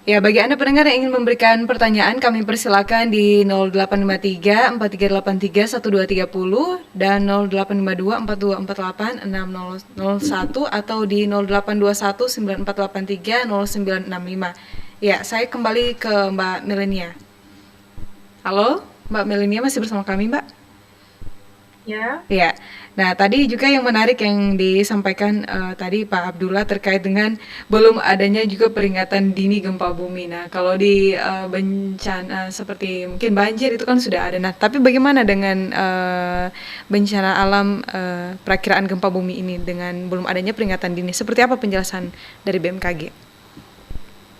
Ya, bagi Anda pendengar yang ingin memberikan pertanyaan, kami persilakan di 0853 4383 1230 dan 0852 4248 6001 atau di 0821 9483 0965. Ya, saya kembali ke Mbak Melenia. Halo, Mbak Melenia masih bersama kami, Mbak? Ya. Ya. Nah, tadi juga yang menarik yang disampaikan tadi Pak Abdullah terkait dengan belum adanya juga peringatan dini gempa bumi. Nah, kalau di bencana seperti mungkin banjir itu kan sudah ada. Nah, tapi bagaimana dengan bencana alam perakiraan gempa bumi ini dengan belum adanya peringatan dini? Seperti apa penjelasan dari BMKG?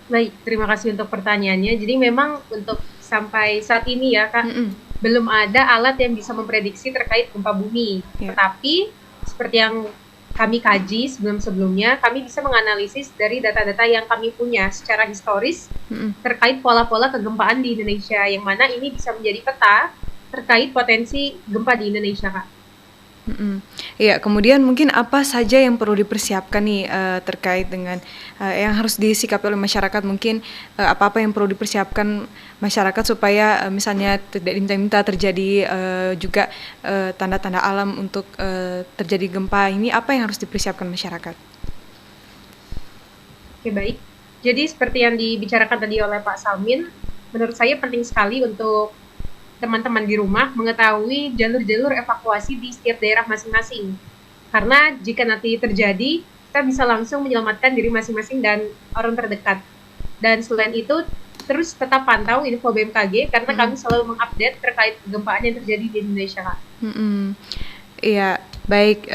Baik, terima kasih untuk pertanyaannya. Jadi memang untuk sampai saat ini ya, Kak, belum ada alat yang bisa memprediksi terkait gempa bumi. Tetapi seperti yang kami kaji sebelum-sebelumnya, kami bisa menganalisis dari data-data yang kami punya secara historis terkait pola-pola kegempaan di Indonesia, yang mana ini bisa menjadi peta terkait potensi gempa di Indonesia, Kak. Iya, kemudian mungkin apa saja yang perlu dipersiapkan nih terkait dengan yang harus disikapi oleh masyarakat, mungkin apa-apa yang perlu dipersiapkan masyarakat supaya misalnya tidak diminta terjadi juga tanda-tanda alam untuk terjadi gempa ini, apa yang harus dipersiapkan masyarakat? Oke, baik. Jadi seperti yang dibicarakan tadi oleh Pak Salmin, menurut saya penting sekali untuk teman-teman di rumah mengetahui jalur-jalur evakuasi di setiap daerah masing-masing. Karena jika nanti terjadi, kita bisa langsung menyelamatkan diri masing-masing dan orang terdekat. Dan selain itu, terus tetap pantau info BMKG karena kami selalu mengupdate terkait kegempaan yang terjadi di Indonesia, Kak. Iya, baik.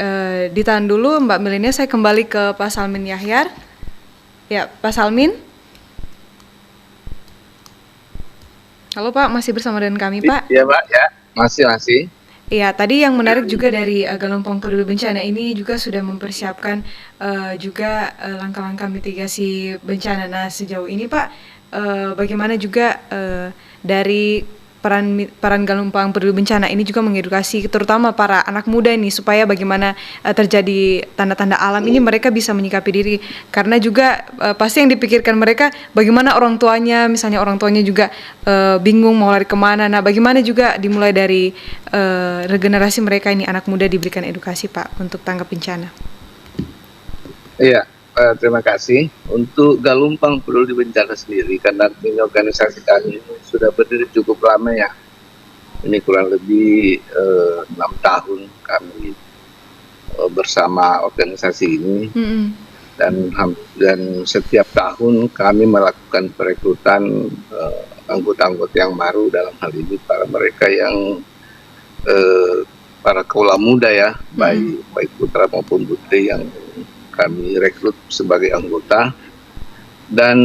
Ditahan dulu Mbak Melenia, saya kembali ke Pak Salmin Yahyar. Ya, Pak Salmin. Halo Pak, masih bersama dengan kami Pak? Iya Pak, ya, masih. Iya, tadi yang menarik juga dari Gelombang Peduli Bencana ini juga sudah mempersiapkan juga langkah-langkah mitigasi bencana. Nah, sejauh ini Pak, bagaimana juga dari peran Gelombang Peduli Bencana ini juga mengedukasi terutama para anak muda ini supaya bagaimana terjadi tanda-tanda alam ini mereka bisa menyikapi diri, karena juga pasti yang dipikirkan mereka bagaimana orang tuanya, misalnya orang tuanya juga bingung mau lari kemana. Nah, bagaimana juga dimulai dari regenerasi mereka ini, anak muda diberikan edukasi Pak untuk tanggap bencana. Iya, terima kasih. Untuk Gelombang Peduli Bencana sendiri, karena ini organisasi kami sudah berdiri cukup lama ya. Ini kurang lebih 6 tahun kami bersama organisasi ini. Dan setiap tahun kami melakukan perekrutan anggota-anggota yang baru, dalam hal ini para mereka yang para kaula muda ya, baik putra maupun putri yang kami rekrut sebagai anggota. Dan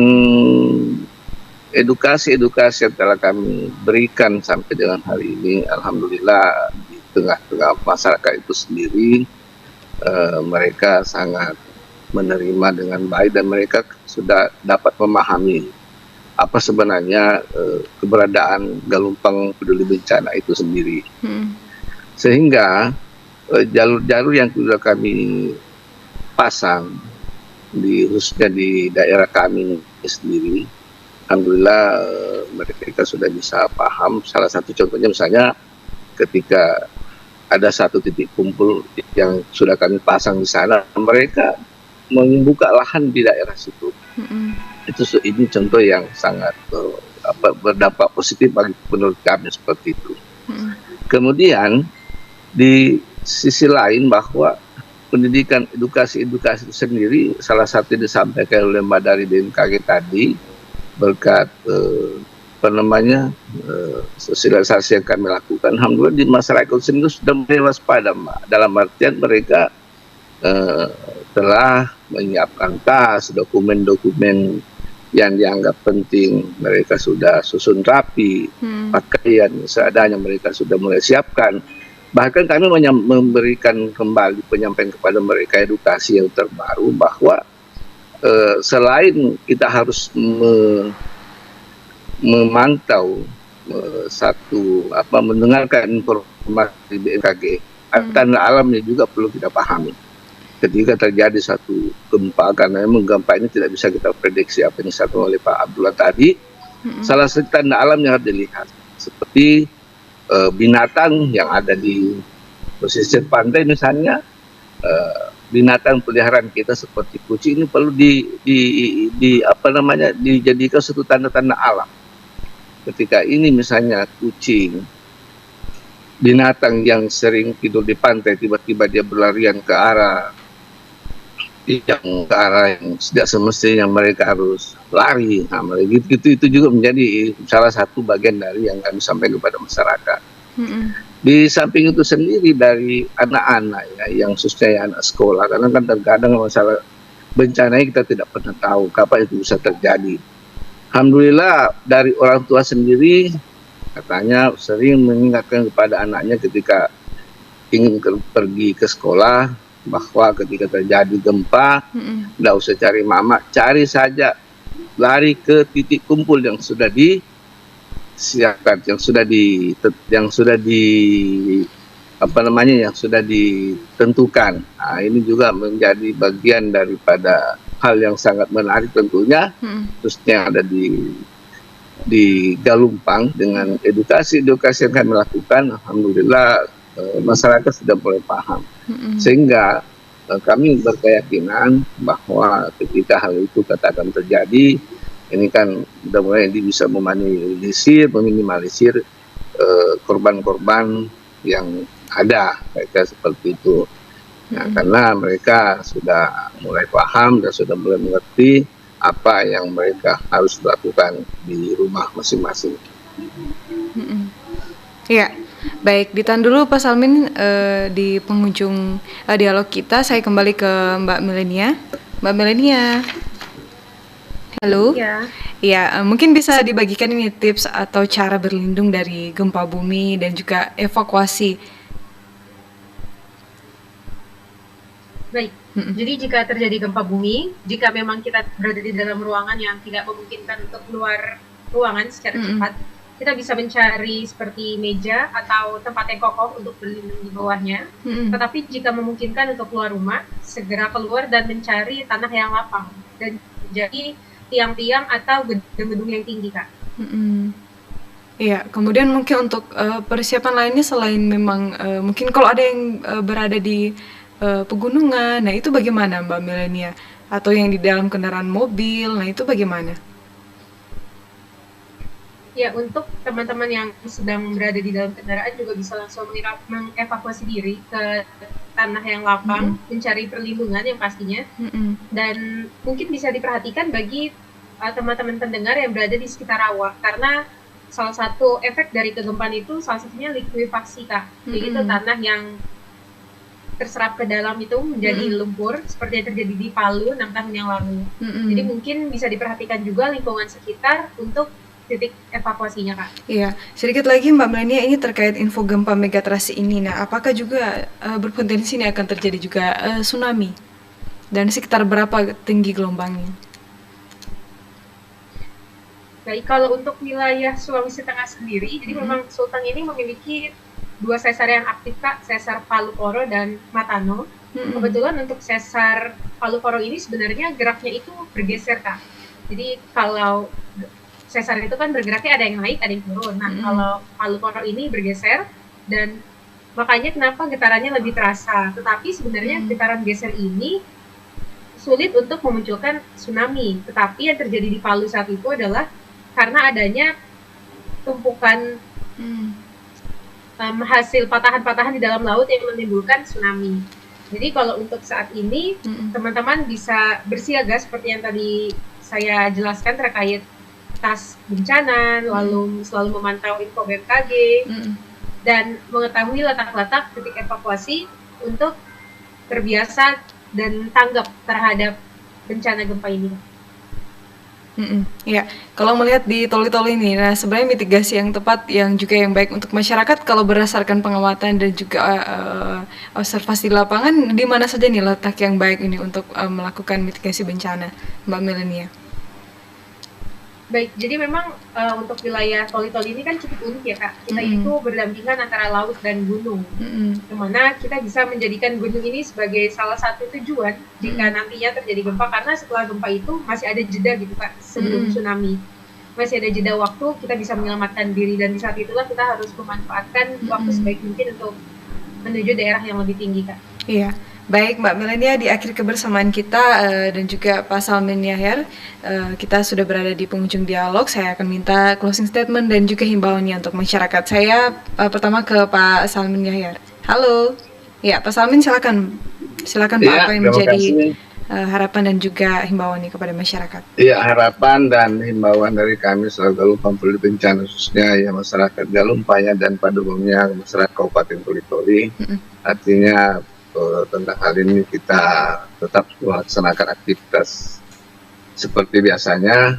edukasi-edukasi yang telah kami berikan sampai dengan hari ini, alhamdulillah di tengah-tengah masyarakat itu sendiri mereka sangat menerima dengan baik dan mereka sudah dapat memahami apa sebenarnya keberadaan Galumpang Peduli Bencana itu sendiri. Sehingga jalur-jalur yang sudah kami pasang khususnya di daerah kami sendiri, alhamdulillah mereka sudah bisa paham. Salah satu contohnya misalnya ketika ada satu titik kumpul yang sudah kami pasang di sana, mereka membuka lahan di daerah situ. Ini contoh yang sangat berdampak positif bagi menurut kami seperti itu. Kemudian di sisi lain bahwa pendidikan edukasi itu sendiri salah satu disampaikan oleh Mbak dari BMKG tadi berkat sosialisasi yang kami lakukan. Alhamdulillah di masyarakat sendiri sudah mulai waspada, Mbak. Dalam artian mereka telah menyiapkan tas, dokumen-dokumen yang dianggap penting mereka sudah susun rapi, pakaian seadanya mereka sudah mulai siapkan. Bahkan kami memberikan kembali penyampaian kepada mereka edukasi yang terbaru bahwa selain kita harus memantau mendengarkan informasi BMKG, tanda alamnya juga perlu kita pahami. Ketika terjadi satu gempa, karena memang gempa ini tidak bisa kita prediksi apa yang disampaikan oleh Pak Abdullah tadi, salah satu tanda alam yang harus dilihat seperti binatang yang ada di pesisir pantai misalnya, binatang peliharaan kita seperti kucing ini perlu dijadikan satu tanda-tanda alam. Ketika ini misalnya kucing, binatang yang sering tidur di pantai tiba-tiba dia berlarian ke arah yang tidak semestinya mereka harus lari. Nah, itu juga menjadi salah satu bagian dari yang kami sampaikan kepada masyarakat. Di samping itu sendiri dari anak-anak yang khususnya anak sekolah, karena kan terkadang masalah bencana kita tidak pernah tahu kapan itu bisa terjadi. Alhamdulillah dari orang tua sendiri katanya sering mengingatkan kepada anaknya ketika ingin pergi ke sekolah bahwa ketika terjadi gempa, tidak usah cari mama, cari saja, lari ke titik kumpul yang sudah disiapkan, yang sudah ditentukan. Nah, ini juga menjadi bagian daripada hal yang sangat menarik tentunya, khususnya ada di Galumpang dengan edukasi yang kami lakukan. Alhamdulillah masyarakat sudah mulai paham, sehingga kami berkeyakinan bahwa ketika hal itu katakan terjadi, ini kan sudah mulai bisa meminimalisir korban-korban yang ada, mereka seperti itu. Nah, karena mereka sudah mulai paham dan sudah mulai mengerti apa yang mereka harus lakukan di rumah masing-masing. Iya, baik, ditahan dulu Pak Salmin di penghujung dialog kita. Saya kembali ke Mbak Milenia. Mbak Milenia, halo. Iya, mungkin bisa dibagikan ini tips atau cara berlindung dari gempa bumi dan juga evakuasi. Baik, jadi jika terjadi gempa bumi, jika memang kita berada di dalam ruangan yang tidak memungkinkan untuk keluar ruangan secara cepat, kita bisa mencari seperti meja atau tempat yang kokoh untuk berlindung di bawahnya. Tetapi jika memungkinkan untuk keluar rumah, segera keluar dan mencari tanah yang lapang dan jadi tiang-tiang atau gedung-gedung yang tinggi, Kak. Iya, kemudian mungkin untuk persiapan lainnya selain memang mungkin kalau ada yang berada di pegunungan, nah itu bagaimana Mbak Milenia? Atau yang di dalam kendaraan mobil, nah itu bagaimana? Ya, untuk teman-teman yang sedang berada di dalam kendaraan juga bisa langsung mengevakuasi diri ke tanah yang lapang, mencari perlindungan yang pastinya. Dan mungkin bisa diperhatikan bagi teman-teman pendengar yang berada di sekitar rawa, karena salah satu efek dari kegempaan itu salah satunya likuifaksi, Kak. Jadi itu tanah yang terserap ke dalam itu menjadi lumpur seperti yang terjadi di Palu 6 tahun yang lalu. Jadi mungkin bisa diperhatikan juga lingkungan sekitar untuk titik evakuasinya, Kak. Iya, sedikit lagi Mbak Melania ini terkait info gempa megatrust ini. Nah, apakah juga berpotensi ini akan terjadi juga tsunami? Dan sekitar berapa tinggi gelombangnya? Baik, kalau untuk wilayah Sulawesi Tengah sendiri, jadi memang Sulteng ini memiliki 2 sesar yang aktif, Kak, sesar Palu Koro dan Matano. Kebetulan untuk sesar Palu Koro ini sebenarnya geraknya itu bergeser, Kak. Jadi kalau sesar itu kan bergeraknya ada yang naik, ada yang turun. Nah, kalau Palu Koro ini bergeser dan makanya kenapa getarannya lebih terasa. Tetapi sebenarnya getaran geser ini sulit untuk memunculkan tsunami. Tetapi yang terjadi di Palu saat itu adalah karena adanya tumpukan hasil patahan-patahan di dalam laut yang menimbulkan tsunami. Jadi kalau untuk saat ini teman-teman bisa bersiaga seperti yang tadi saya jelaskan terkait tas bencana, lalu selalu memantau info BMKG dan mengetahui letak-letak titik evakuasi untuk terbiasa dan tanggap terhadap bencana gempa ini. Ya, kalau melihat di tol-tol ini, nah sebenarnya mitigasi yang tepat yang juga yang baik untuk masyarakat kalau berdasarkan pengamatan dan juga observasi di lapangan, di mana saja nih letak yang baik ini untuk melakukan mitigasi bencana, Mbak Melania? Baik, jadi memang untuk wilayah tol ini kan cukup unik ya, Kak. Kita itu berdampingan antara laut dan gunung, dimana kita bisa menjadikan gunung ini sebagai salah satu tujuan jika nantinya terjadi gempa, karena setelah gempa itu masih ada jeda gitu, Kak, sebelum tsunami. Masih ada jeda waktu, kita bisa menyelamatkan diri, dan di saat itulah kita harus memanfaatkan waktu sebaik mungkin untuk menuju daerah yang lebih tinggi, Kak. Iya. Baik Mbak Melania, di akhir kebersamaan kita dan juga Pak Salmin Yahya, kita sudah berada di penghujung dialog. Saya akan minta closing statement dan juga himbauannya untuk masyarakat. Saya pertama ke Pak Salmin Yahya. Halo, ya Pak Salmin, silakan Pak, Ya, apa yang menjadi harapan dan juga himbauannya kepada masyarakat? Iya, harapan dan himbauan dari kami selalu Galumpa Peduli Bencana, khususnya ya masyarakat Galumpa dan pada umumnya masyarakat Kabupaten Toli-Toli. Artinya tentang hal ini kita tetap melaksanakan aktivitas seperti biasanya.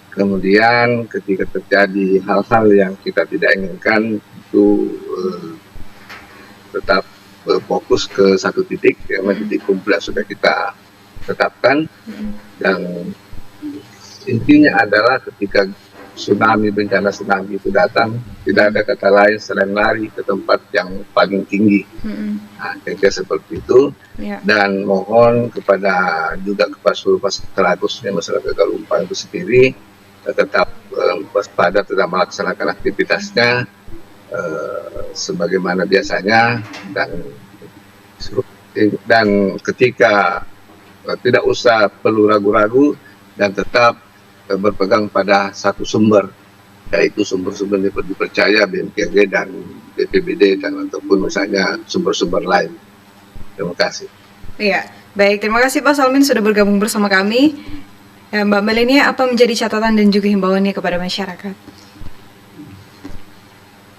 Kemudian ketika terjadi hal-hal yang kita tidak inginkan, itu tetap fokus ke satu titik, yang titik kumpul yang sudah kita tetapkan. Dan intinya adalah ketika bencana tsunami itu datang, tidak ada kata lain selain lari ke tempat yang paling tinggi. Nah, kira-kira seperti itu. Dan mohon kepada seluruh masyarakat, khususnya masyarakat Galumpa itu sendiri, tetap waspada, tetap melaksanakan aktivitasnya sebagaimana biasanya, dan ketika tidak usah perlu ragu-ragu dan tetap berpegang pada satu sumber, yaitu sumber-sumber yang dipercaya BMKG dan BPBD dan ataupun misalnya sumber-sumber lain. Terima kasih. Iya, baik, terima kasih Pak Salmin sudah bergabung bersama kami. Mbak Melania, apa menjadi catatan dan juga himbauannya kepada masyarakat?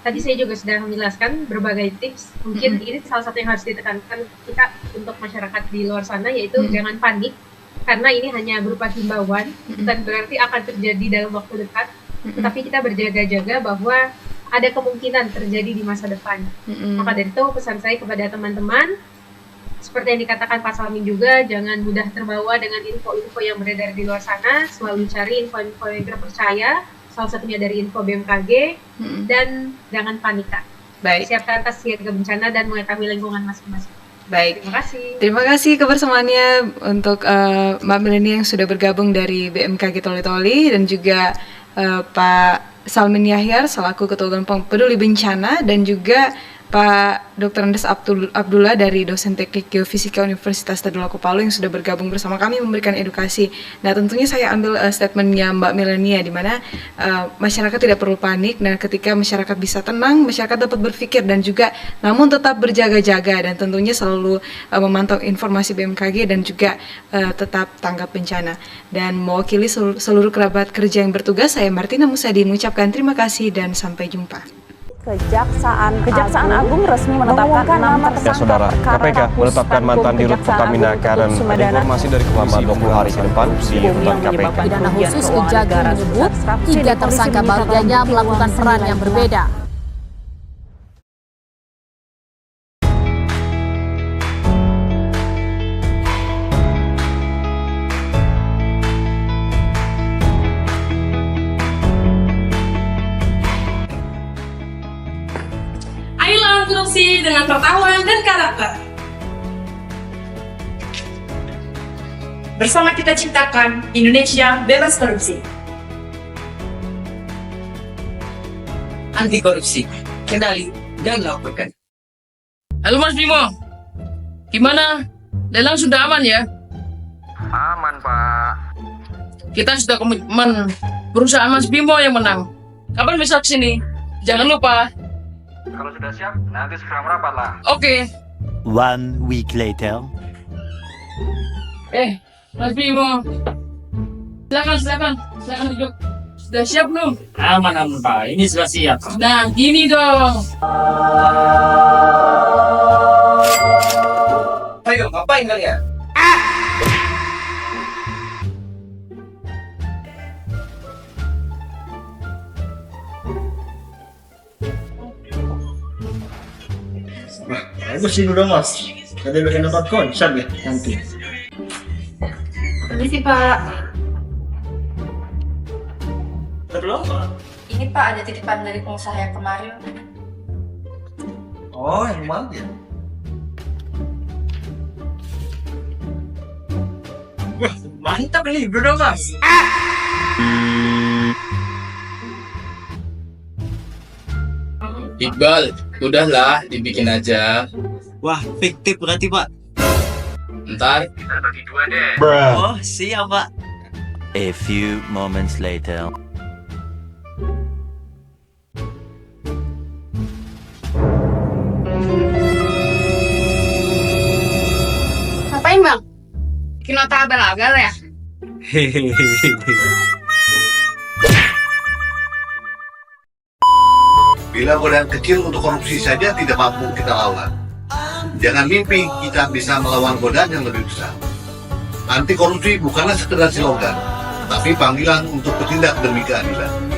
Tadi saya juga sudah menjelaskan berbagai tips. Mungkin ini salah satu yang harus ditekankan kita untuk masyarakat di luar sana, yaitu jangan panik, karena ini hanya berupa himbauan, bukan berarti akan terjadi dalam waktu dekat, tetapi kita berjaga-jaga bahwa ada kemungkinan terjadi di masa depan. Maka dari itu pesan saya kepada teman-teman, seperti yang dikatakan Pak Salmin juga, jangan mudah terbawa dengan info-info yang beredar di luar sana, selalu cari info-info yang terpercaya, salah satunya dari info BMKG, dan jangan panik, Kak. Baik. Siapkan tas siaga bencana dan mengetahui lingkungan masing-masing. Baik, terima kasih. Terima kasih kebersamaannya untuk Mbak Melania yang sudah bergabung dari BMKG Toli-Toli, dan juga Pak Salmin Yahya selaku Ketua Galumpa Peduli Bencana, dan juga Pak Dr. Andes Abdullah dari dosen teknik geofisika Universitas Tadulako Palu yang sudah bergabung bersama kami memberikan edukasi. Nah, tentunya saya ambil statementnya Mbak Melania, di mana masyarakat tidak perlu panik. Nah, ketika masyarakat bisa tenang, masyarakat dapat berpikir dan juga namun tetap berjaga-jaga, dan tentunya selalu memantau informasi BMKG dan juga tetap tanggap bencana. Dan mewakili seluruh kerabat kerja yang bertugas, saya Martina Musadi mengucapkan terima kasih dan sampai jumpa. Kejaksaan Agung resmi menetapkan 6 Ya saudara, KPK menetapkan mantan Dirut Pertamina Karen informasi dari selama 20 hari ke depan di rutan KPK. Pidana khusus Kejagung menyebut 3 tersangka bagiannya melakukan peran yang berbeda. Ayo lawan korupsi dengan pengetahuan dan karakter. Bersama kita ciptakan Indonesia bebas korupsi. Anti korupsi, kendali dan lakukan. Halo Mas Bimo, gimana? Lelang sudah aman ya? Aman, Pak. Kita sudah komitmen perusahaan Mas Bimo yang menang. Kapan bisa kesini? Jangan lupa. Kalau sudah siap, nanti segera merapat lah. Oke. 1 week later. Mas Bimo. Silakan duduk. Sudah siap belum? Aman, Pak. Ini sudah siap. Nah, gini dong. Ayo, ngapain kalian? Wah, bagus ini udah mas. Ada bikin dapat konsep ya nanti. Permisi Pak. Belum? Ini Pak ada titipan dari pengusaha yang kemarin. Oh, yang mana ya? Wah, mantap ini, bro mas. Iqbal, udahlah dibikin aja. Wah, fiktif berarti Pak. Ntar Kita bagi 2 deh. Oh, siap Pak. A few moments later. Ngapain Bang? Bikin nota abal-abal ya? Bila godaan kecil untuk korupsi saja tidak mampu kita lawan, jangan mimpi kita bisa melawan godaan yang lebih besar. Anti korupsi bukanlah sekedar slogan, tapi panggilan untuk bertindak demi keadilan.